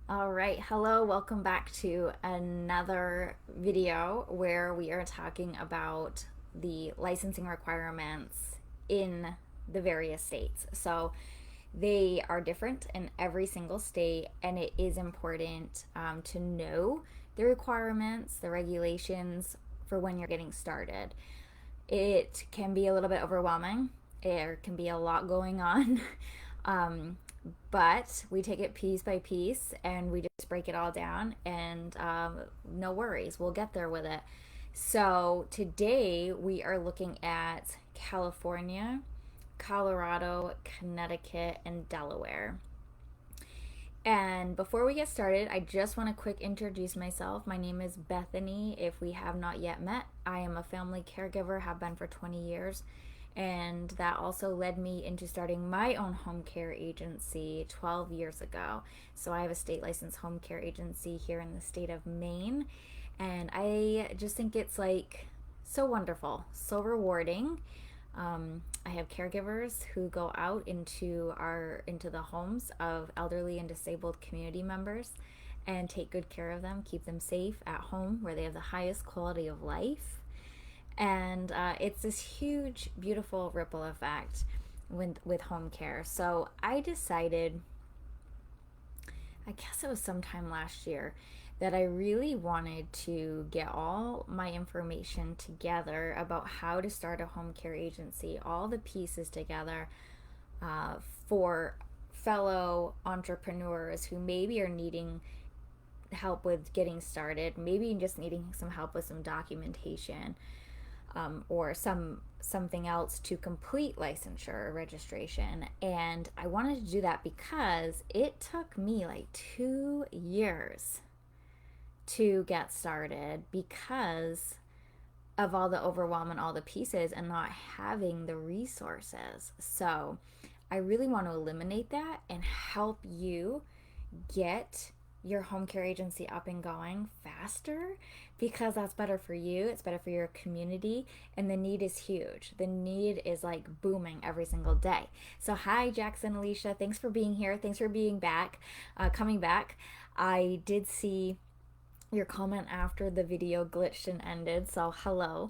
All right, hello, welcome back to another video where we are talking about the licensing requirements in the various states. So they are different in every single state, and it is important to know the requirements, the regulations for when you're getting started. It can be a little bit overwhelming, there can be a lot going on. um, but we take it piece by piece and we just break it all down, and no worries, we'll get there with it. So today we are looking at California, Colorado, Connecticut, and Delaware. And before we get started, I just want to quick introduce myself. My name is Bethany. If we have not yet met, I am a family caregiver, have been for 20 years. And that also led me into starting my own home care agency 12 years ago. So I have a state licensed home care agency here in the state of Maine. And I just think it's like so wonderful, so rewarding. I have caregivers who go out into the homes of elderly and disabled community members and take good care of them, keep them safe at home where they have the highest quality of life. And it's this huge, beautiful ripple effect with home care. So I decided, I guess it was sometime last year, that I really wanted to get all my information together about how to start a home care agency, all the pieces together for fellow entrepreneurs who maybe are needing help with getting started, maybe just needing some help with some documentation, or something else to complete licensure or registration. And I wanted to do that because it took me like 2 years to get started because of all the overwhelm and all the pieces and not having the resources. So I really want to eliminate that and help you get your home care agency up and going faster, because that's better for you, it's better for your community, and the need is huge. The need is like booming every single day. So hi Jackson, Alicia, thanks for being here, thanks for being back, coming back. I did see your comment after the video glitched and ended, so hello.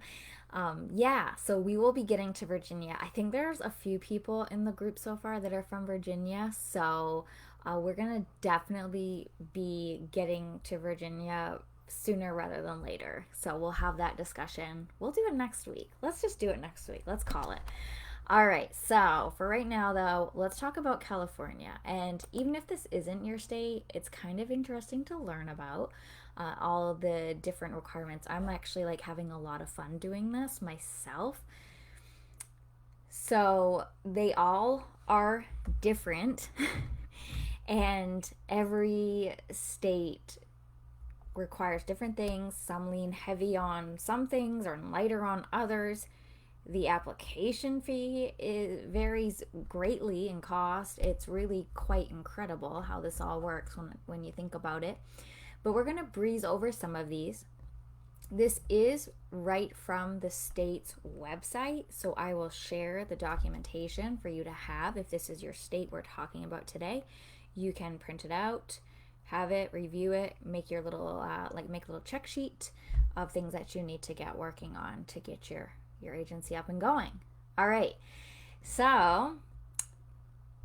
Yeah, so we will be getting to Virginia. I think there's a few people in the group so far that are from Virginia, so we're gonna definitely be getting to Virginia sooner rather than later. So we'll have that discussion. We'll do it next week. Let's just do it next week. Let's call it. All right, so for right now, though, let's talk about California. And even if this isn't your state, it's kind of interesting to learn about all the different requirements. I'm actually like having a lot of fun doing this myself. So they all are different, and every state requires different things. Some lean heavy on some things or lighter on others. The application fee varies greatly in cost. It's really quite incredible how this all works when you think about it. But we're going to breeze over some of these. This is right from the state's website, so I will share the documentation for you to have. If this is your state we're talking about today, you can print it out, have it, review it, make your little make a little check sheet of things that you need to get working on to get your agency up and going. All right, so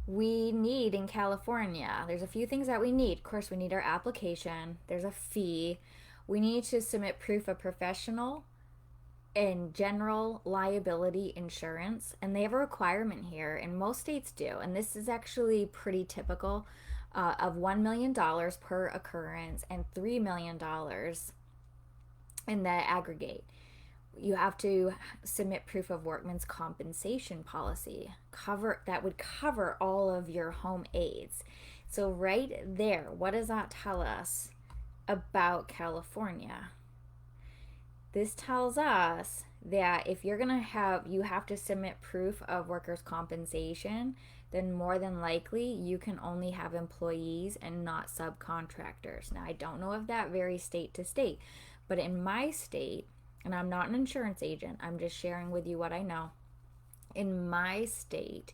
we need in California, there's a few things that we need. Of course, we need our application, there's a fee, we need to submit proof of professional and general liability insurance, and they have a requirement here, and most states do, and this is actually pretty typical, of $1 million per occurrence and $3 million in the aggregate. You have to submit proof of workman's compensation policy that would cover all of your home aids. So right there, what does that tell us about California? This tells us that if you have to submit proof of workers' compensation, then more than likely you can only have employees and not subcontractors. Now, I don't know if that varies state to state, but in my state, and I'm not an insurance agent, I'm just sharing with you what I know. In my state,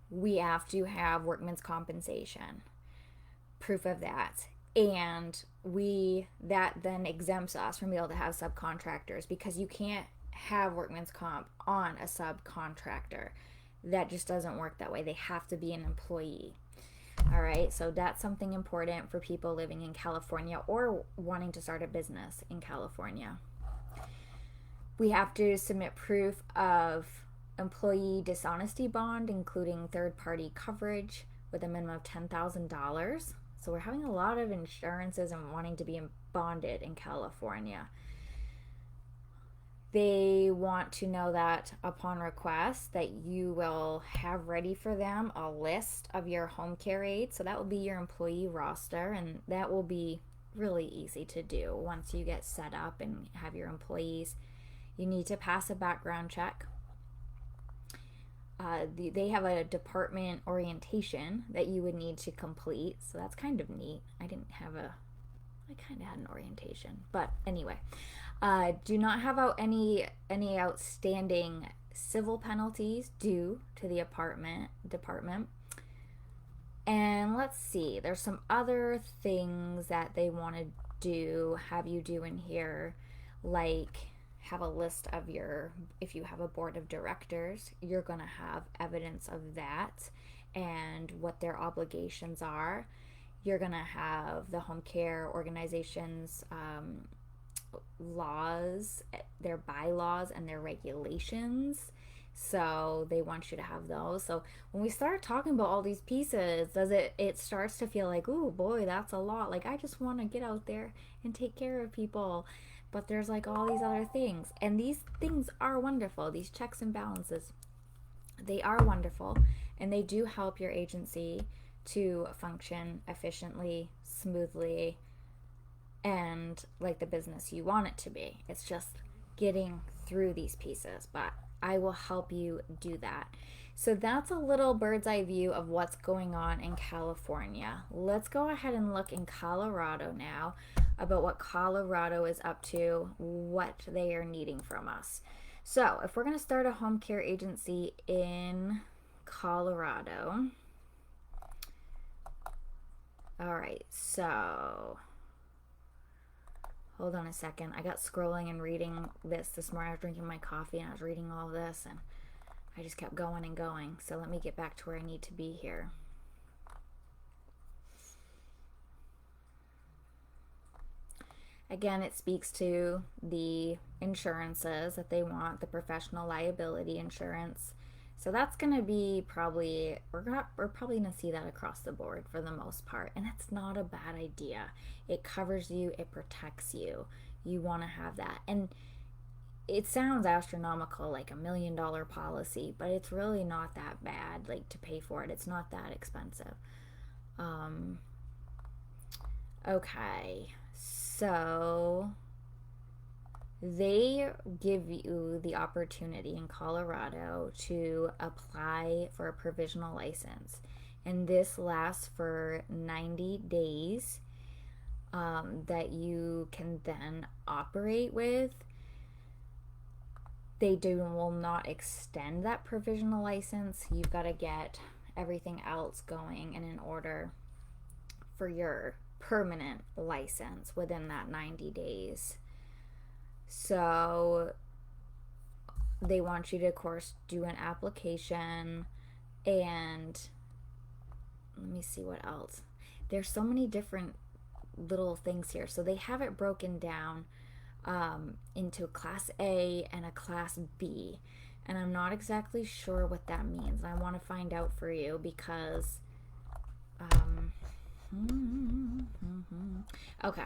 we have to have workman's compensation, proof of that. And that then exempts us from being able to have subcontractors, because you can't have workman's comp on a subcontractor. That just doesn't work that way. They have to be an employee. All right, so that's something important for people living in California or wanting to start a business in California. We have to submit proof of employee dishonesty bond, including third-party coverage with a minimum of $10,000. So we're having a lot of insurances and wanting to be bonded in California. They want to know that upon request that you will have ready for them a list of your home care aides. So that will be your employee roster, and that will be really easy to do once you get set up and have your employees. You need to pass a background check. They have a department orientation that you would need to complete, so that's kind of neat. I kind of had an orientation, but anyway. Do not have out any outstanding civil penalties due to the department. And let's see, there's some other things that they want to have you do in here, like have a list of if you have a board of directors, you're going to have evidence of that and what their obligations are. You're going to have the home care organization's laws, their bylaws, and their regulations. So they want you to have those. So when we start talking about all these pieces, it starts to feel like, oh boy, that's a lot. Like, I just want to get out there and take care of people. But there's like all these other things. And these things are wonderful. These checks and balances, they are wonderful. And they do help your agency to function efficiently, smoothly, and like the business you want it to be. It's just getting through these pieces, but I will help you do that. So that's a little bird's eye view of what's going on in California. Let's go ahead and look in Colorado now about what Colorado is up to, what they are needing from us. So if we're going to start a home care agency in Colorado, all right, so hold on a second. I got scrolling and reading this morning. I was drinking my coffee and I was reading all this, and I just kept going and going. So let me get back to where I need to be here. Again, it speaks to the insurances that they want, the professional liability insurance. So that's going to be we're probably going to see that across the board for the most part. And that's not a bad idea. It covers you. It protects you. You want to have that. And it sounds astronomical, like $1 million policy, but it's really not that bad, like, to pay for it. It's not that expensive. Okay. So they give you the opportunity in Colorado to apply for a provisional license, and this lasts for 90 days that you can then operate with. They will not extend that provisional license. You've got to get everything else going and in order for your permanent license within that 90 days. So they want you to, of course, do an application, and let me see what else. There's so many different little things here. So they have it broken down into a Class A and a Class B. And I'm not exactly sure what that means. I want to find out for you because okay.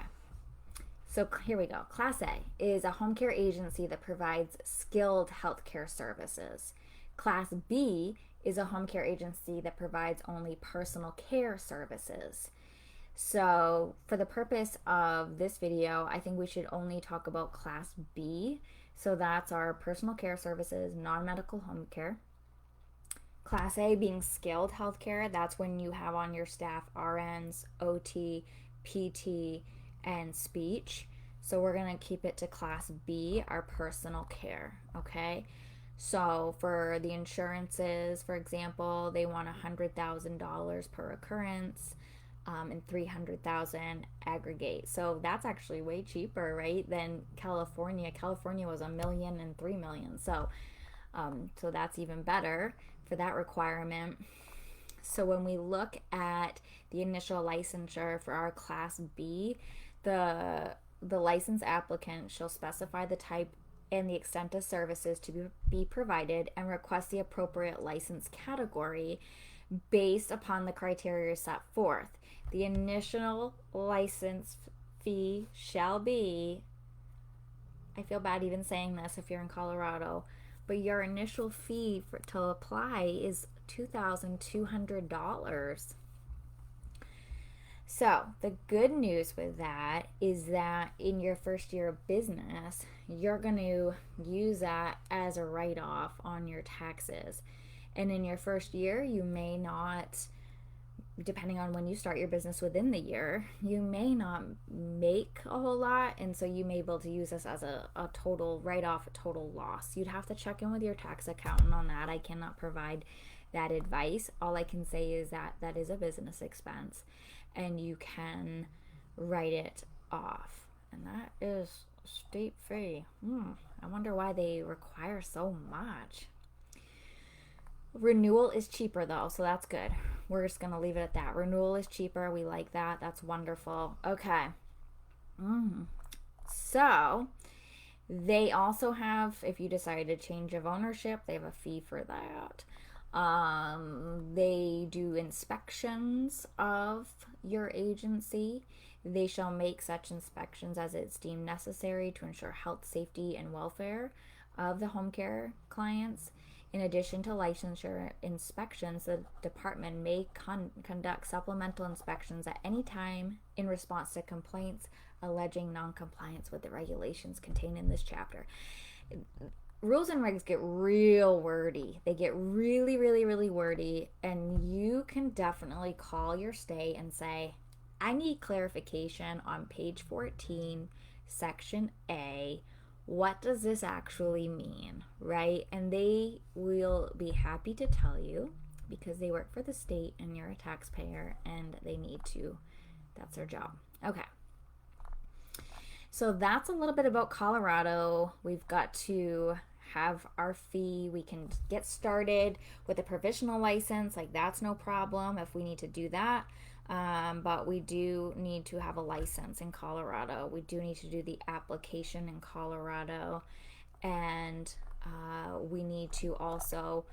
So here we go. Class A is a home care agency that provides skilled healthcare services. Class B is a home care agency that provides only personal care services. So for the purpose of this video, I think we should only talk about Class B. So that's our personal care services, non-medical home care. Class A being skilled healthcare, that's when you have on your staff RNs, OT, PT, and speech. So we're going to keep it to Class B, our personal care, okay? So for the insurances, for example, they want $100,000 per occurrence. and 300,000 aggregate. So that's actually way cheaper, right, than California. California was 1 million and 3 million. So that's even better for that requirement. So when we look at the initial licensure for our Class B, the license applicant shall specify the type and the extent of services to be provided and request the appropriate license category based upon the criteria set forth. The initial license fee shall be, I feel bad even saying this if you're in Colorado, but your initial fee to apply is $2,200. So the good news with that is that in your first year of business, you're going to use that as a write-off on your taxes. And in your first year, you may not, depending on when you start your business within the year, you may not make a whole lot. And so you may be able to use this as a total write-off, a total loss. You'd have to check in with your tax accountant on that. I cannot provide that advice. All I can say is that that is a business expense and you can write it off. And that is state fee. I wonder why they require so much. Renewal is cheaper though, so that's good. We're just going to leave it at that. Renewal is cheaper. We like that. That's wonderful. Okay. So they also have, if you decide to change of ownership, they have a fee for that. They do inspections of your agency. They shall make such inspections as it's deemed necessary to ensure health, safety, and welfare of the home care clients. In addition to licensure inspections, the department may conduct supplemental inspections at any time in response to complaints alleging non-compliance with the regulations contained in this chapter. Rules and regs get real wordy. They get really, really, really wordy, and you can definitely call your state and say, I need clarification on page 14, section A. What does this actually mean, right? And they will be happy to tell you because they work for the state and you're a taxpayer and they need to. That's their job. Okay. So that's a little bit about Colorado. We've got to have our fee. We can get started with a provisional license. Like, that's no problem if we need to do that. But we do need to have a license in Colorado. We do need to do the application in Colorado. And we need to also,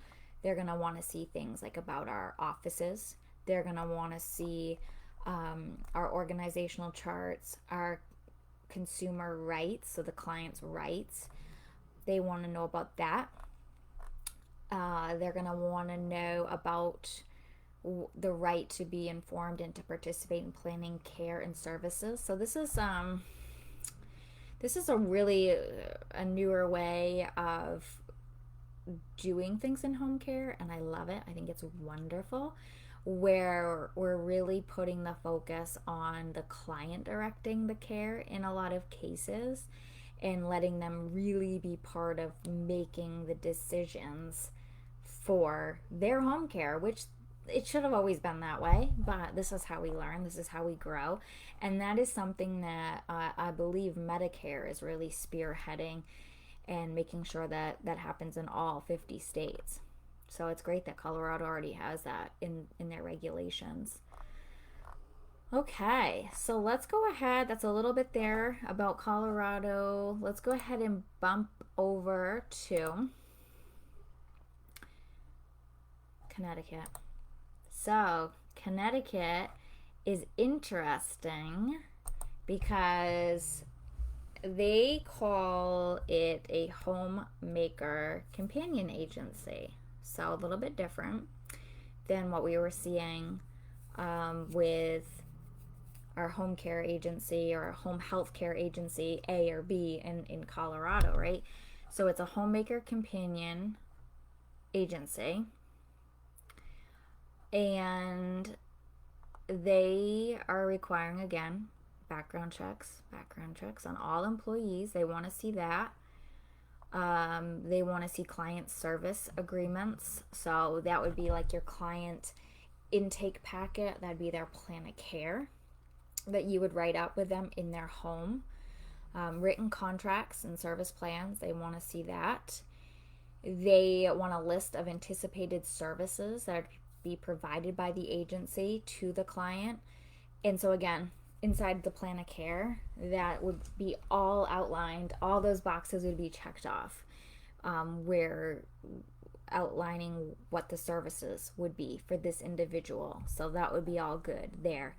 they're going to want to see things like about our offices. They're going to want to see our organizational charts, our consumer rights, so the client's rights. They want to know about that. They're going to want to know about the right to be informed and to participate in planning, care, and services. So this is a really a newer way of doing things in home care, and I love it. I think it's wonderful, where we're really putting the focus on the client directing the care in a lot of cases and letting them really be part of making the decisions for their home care, which it should have always been that way, but this is how we learn, this is how we grow, and that is something that I believe Medicare is really spearheading and making sure that that happens in all 50 states. So it's great that Colorado already has that in their regulations. Okay, so let's go ahead. That's a little bit there about Colorado. Let's go ahead and bump over to Connecticut. So Connecticut is interesting because they call it a homemaker companion agency. So a little bit different than what we were seeing with our home care agency or home health care agency A or B in Colorado, right? So it's a homemaker companion agency, and they are requiring, again, background checks on all employees. They want to see that. They want to see client service agreements. So that would be like your client intake packet, that'd be their plan of care that you would write up with them in their home. Written contracts and service plans, they want to see that. They want a list of anticipated services that would be provided by the agency to the client. And so again, inside the plan of care, that would be all outlined. All those boxes would be checked off, where outlining what the services would be for this individual. So that would be all good there.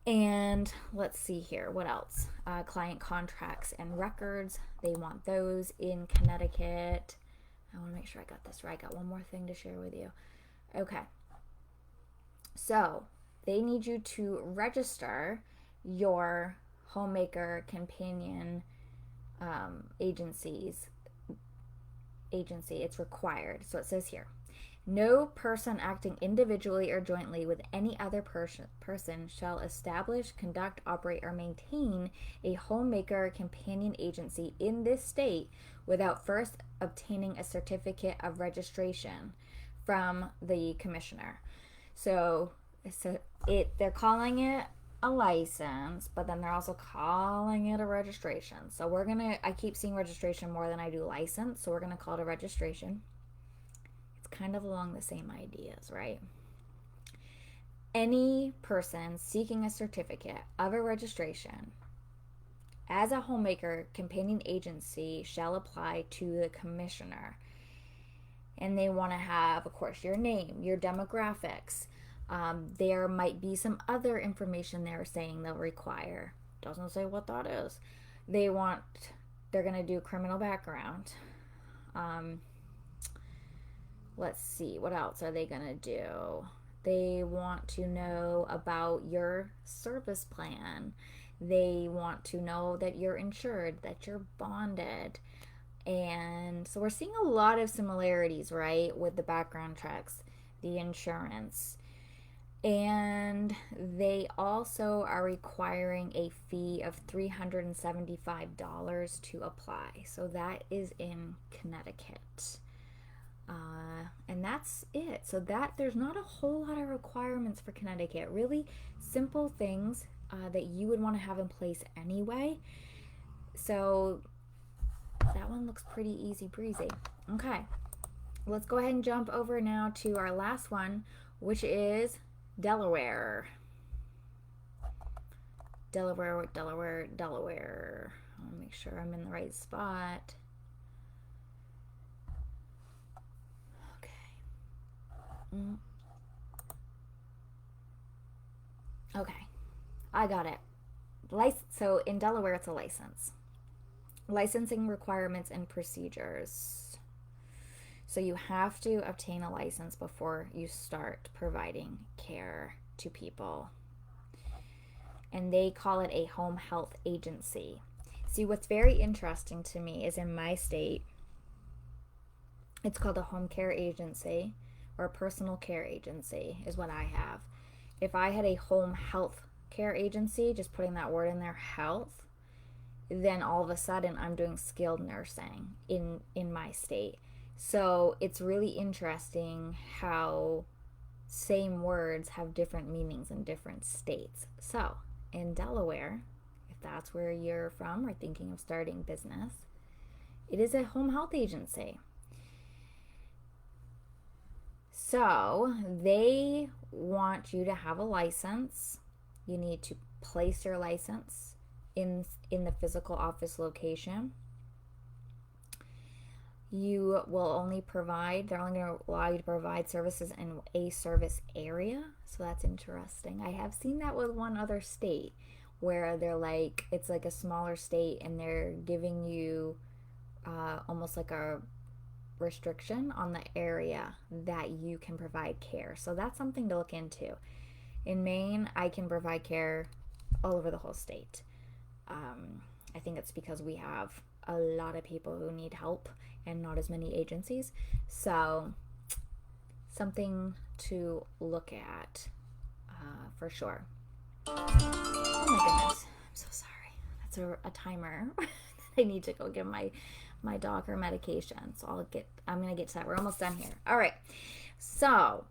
And let's see here, what else? Client contracts and records, they want those in Connecticut. I want to make sure I got this right. I got one more thing to share with you. Okay. So they need you to register your homemaker companion agency. It's required. So it says here, no person acting individually or jointly with any other person shall establish, conduct, operate, or maintain a homemaker companion agency in this state without first obtaining a certificate of registration from the commissioner. So they're calling it a license, but then they're also calling it a registration. So I keep seeing registration more than I do license, so we're gonna call it a registration. It's kind of along the same ideas, right? Any person seeking a certificate of a registration as a homemaker companion agency shall apply to the commissioner. And they want to have, of course, your name, your demographics. There might be some other information they're saying they'll require. Doesn't say what that is. They're going to do criminal background. Let's see, what else are they going to do? They want to know about your service plan. They want to know that you're insured, that you're bonded. And so we're seeing a lot of similarities, right, with the background checks, the insurance. And they also are requiring a fee of $375 to apply. So that is in Connecticut. And that's it. So there's not a whole lot of requirements for Connecticut. Really simple things that you would want to have in place anyway. So that one looks pretty easy breezy. Okay, let's go ahead and jump over now to our last one, which is Delaware. Delaware. I'll make sure I'm in the right spot. Okay. Okay, I got it. So in Delaware, it's a license. Licensing requirements and procedures. So you have to obtain a license before you start providing care to people. And they call it a home health agency. See, what's very interesting to me is in my state, it's called a home care agency or a personal care agency is what I have. If I had a home health care agency, just putting that word in there, health, then all of a sudden I'm doing skilled nursing in my state. So it's really interesting how same words have different meanings in different states. So in Delaware, if that's where you're from or thinking of starting business, it is a home health agency. So they want you to have a license. You need to place your license in the physical office location. They're only going to allow you to provide services in a service area. So that's interesting. I have seen that with one other state where it's like a smaller state and they're giving you almost like a restriction on the area that you can provide care. So that's something to look into. In Maine, I can provide care all over the whole state. I think it's because we have a lot of people who need help and not as many agencies. So something to look at for sure. Oh my goodness, I'm so sorry. That's a timer. I need to go give my dog her medication. So I'm gonna get to that. We're almost done here. All right. So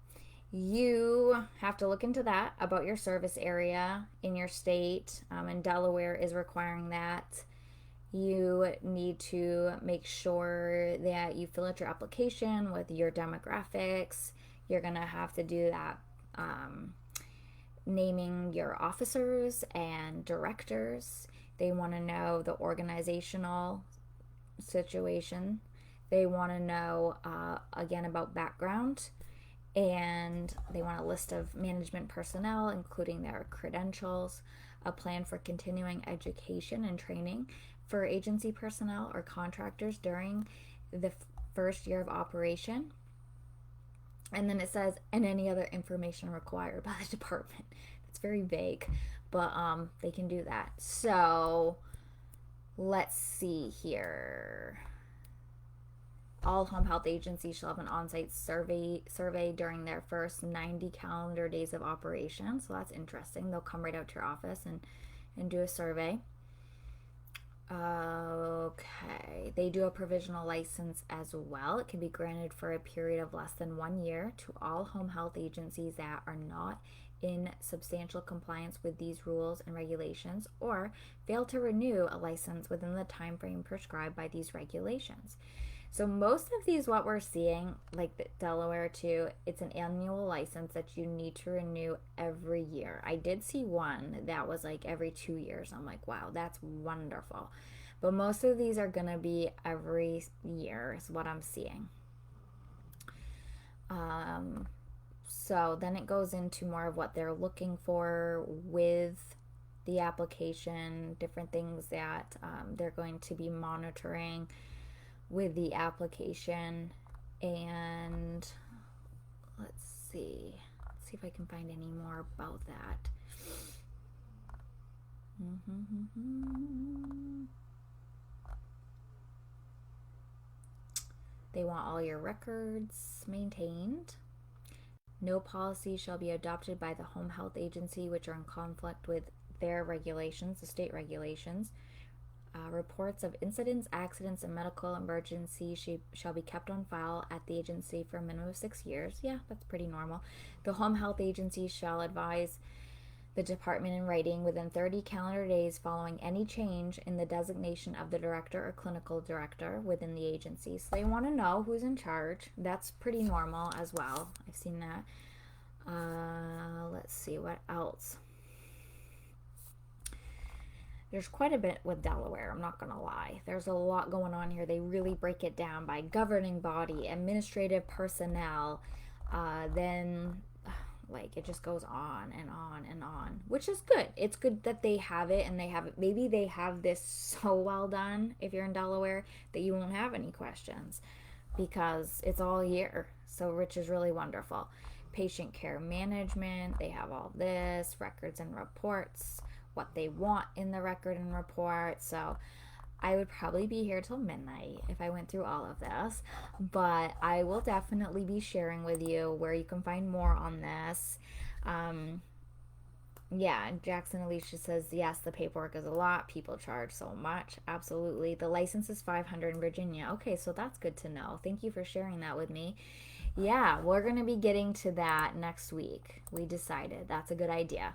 You have to look into that about your service area in your state, and Delaware is requiring that. You need to make sure that you fill out your application with your demographics. You're going to have to do that, naming your officers and directors. They want to know the organizational situation. They want to know, again, about background. And they want a list of management personnel, including their credentials, a plan for continuing education and training for agency personnel or contractors during the first year of operation. And then it says, and any other information required by the department. It's very vague, but they can do that. So let's see here. All home health agencies shall have an on-site survey during their first 90 calendar days of operation. So that's interesting. They'll come right out to your office and do a survey. Okay. They do a provisional license as well. It can be granted for a period of less than 1 year to all home health agencies that are not in substantial compliance with these rules and regulations or fail to renew a license within the time frame prescribed by these regulations. So most of these, what we're seeing, like the Delaware too, it's an annual license that you need to renew every year. I did see one that was like every 2 years. I'm like, wow, that's wonderful. But most of these are going to be every year is what I'm seeing. So then it goes into more of what they're looking for with the application, different things that they're going to be monitoring with the application. And let's see if I can find any more about that. They want all your records maintained. No policy shall be adopted by the home health agency which are in conflict with their regulations, the state regulations. Reports of incidents, accidents, and medical emergencies shall be kept on file at the agency for a minimum of 6 years. Yeah, that's pretty normal. The home health agency shall advise the department in writing within 30 calendar days following any change in the designation of the director or clinical director within the agency. So they want to know who's in charge. That's pretty normal as well. I've seen that. Let's see what else. There's quite a bit with Delaware, I'm not going to lie. There's a lot going on here. They really break it down by governing body, administrative personnel, then like it just goes on and on and on, which is good. It's good that they have it, and they have it. Maybe they have this so well done if you're in Delaware that you won't have any questions because it's all here. So which is really wonderful. Patient care management, they have all this, records and reports, what they want in the record and report. So I would probably be here till midnight if I went through all of this, but I will definitely be sharing with you where you can find more on this. Yeah, Jackson Alicia says, yes, the paperwork is a lot. People charge so much. Absolutely. The license is $500 in Virginia. Okay, so that's good to know. Thank you for sharing that with me. Yeah, we're going to be getting to that next week. We decided that's a good idea.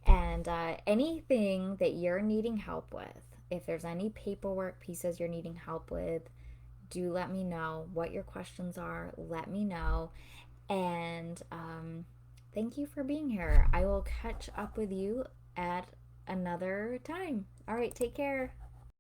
And anything that you're needing help with, if there's any paperwork pieces you're needing help with, do let me know what your questions are. Let me know. And thank you for being here. I will catch up with you at another time. All right, take care.